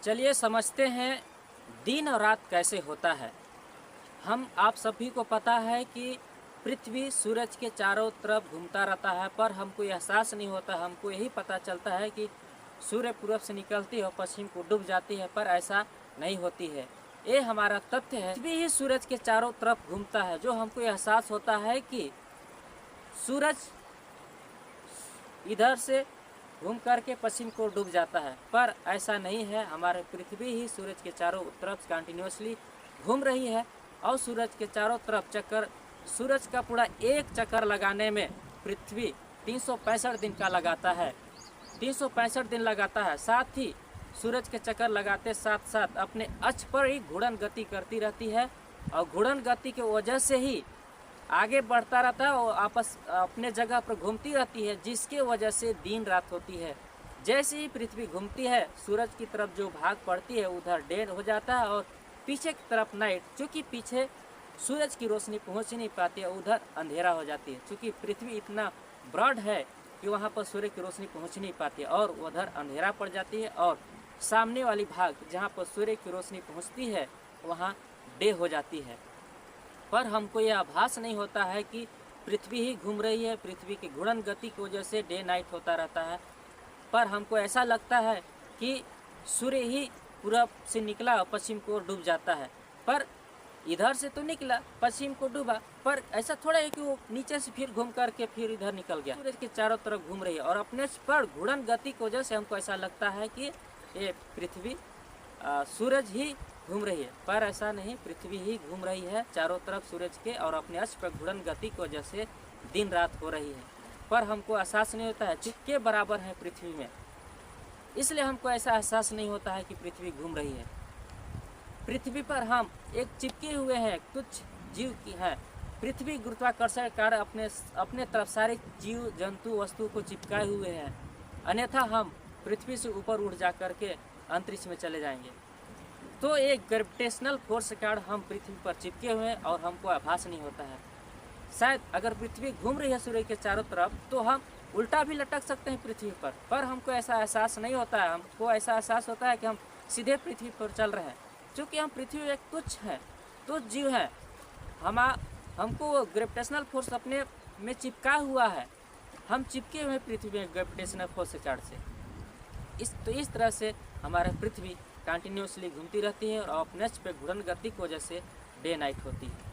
चलिए समझते हैं दिन और रात कैसे होता है। हम आप सभी को पता है कि पृथ्वी सूरज के चारों तरफ घूमता रहता है, पर हमको एहसास नहीं होता। हमको यही पता चलता है कि सूर्य पूर्व से निकलती है और पश्चिम को डूब जाती है, पर ऐसा नहीं होती है। ये हमारा तथ्य है। पृथ्वी ही सूरज के चारों तरफ घूमता है, जो हमको एहसास होता है कि सूरज इधर से घूम करके पश्चिम को डूब जाता है, पर ऐसा नहीं है। हमारे पृथ्वी ही सूरज के चारों तरफ कंटिन्यूसली घूम रही है और सूरज के चारों तरफ चक्कर, सूरज का पूरा एक चक्कर लगाने में पृथ्वी 365 दिन का लगाता है। 365 दिन लगाता है। साथ ही सूरज के चक्कर लगाते साथ साथ अपने अक्ष पर ही घूर्णन गति करती रहती है और घूर्णन गति की वजह से ही आगे बढ़ता रहता है और आपस अपने जगह पर घूमती रहती है, जिसके वजह से दिन रात होती है। जैसे ही पृथ्वी घूमती है, सूरज की तरफ जो भाग पड़ती है उधर डे हो जाता है और पीछे की तरफ नाइट, क्योंकि पीछे सूरज की रोशनी पहुंच नहीं पाती है, उधर अंधेरा हो जाती है। क्योंकि पृथ्वी इतना ब्रॉड है कि वहाँ पर सूर्य की रोशनी पहुँच नहीं पाती है और उधर अंधेरा पड़ जाती है और सामने वाली भाग जहाँ पर सूर्य की रोशनी पहुँचती है वहाँ डे हो जाती है। पर हमको यह आभास नहीं होता है कि पृथ्वी ही घूम रही है। पृथ्वी की घूर्णन गति की वजह से डे नाइट होता रहता है, पर हमको ऐसा लगता है कि सूर्य ही पूरब से निकला और पश्चिम को डूब जाता है। पर इधर से तो निकला, पश्चिम को डूबा, पर ऐसा थोड़ा है कि वो नीचे से फिर घूम करके फिर इधर निकल गया। सूरज के चारों तरफ घूम रही है और अपने पर घूर्णन गति की वजह से हमको ऐसा लगता है कि ये पृथ्वी सूरज ही घूम रही है, पर ऐसा नहीं। पृथ्वी ही घूम रही है चारों तरफ सूरज के और अपने अक्ष पर घूर्णन गति की वजह से दिन रात हो रही है, पर हमको एहसास नहीं होता है। चिपके बराबर है पृथ्वी में, इसलिए हमको ऐसा एहसास नहीं होता है कि पृथ्वी घूम रही है। पृथ्वी पर हम एक चिपके हुए हैं, कुछ जीव की है। पृथ्वी गुरुत्वाकर्षण कार्य अपने तरफ सारे जीव जंतु वस्तु को चिपकाए हुए हैं, अन्यथा हम पृथ्वी से ऊपर उठ जा करके अंतरिक्ष में चले जाएंगे। तो एक ग्रेविटेशनल फोर्स के कारण हम पृथ्वी पर चिपके हुए हैं और हमको आभास नहीं होता है। शायद अगर पृथ्वी घूम रही है सूर्य के चारों तरफ तो हम उल्टा भी लटक सकते हैं पृथ्वी पर हमको ऐसा एहसास नहीं होता है। हमको ऐसा एहसास होता है कि हम सीधे पृथ्वी पर चल रहे हैं, क्योंकि हम पृथ्वी एक तुच्छ है, तुच्छ जीव है। हमको ग्रेविटेशनल फोर्स अपने में चिपका हुआ है, हम चिपके हुए पृथ्वी में ग्रेविटेशनल फोर्स के कारण से। इस तरह से हमारा पृथ्वी कंटिन्यूसली घूमती रहती है और अपने पे घूर्णन गति की वजह से डे नाइट होती है।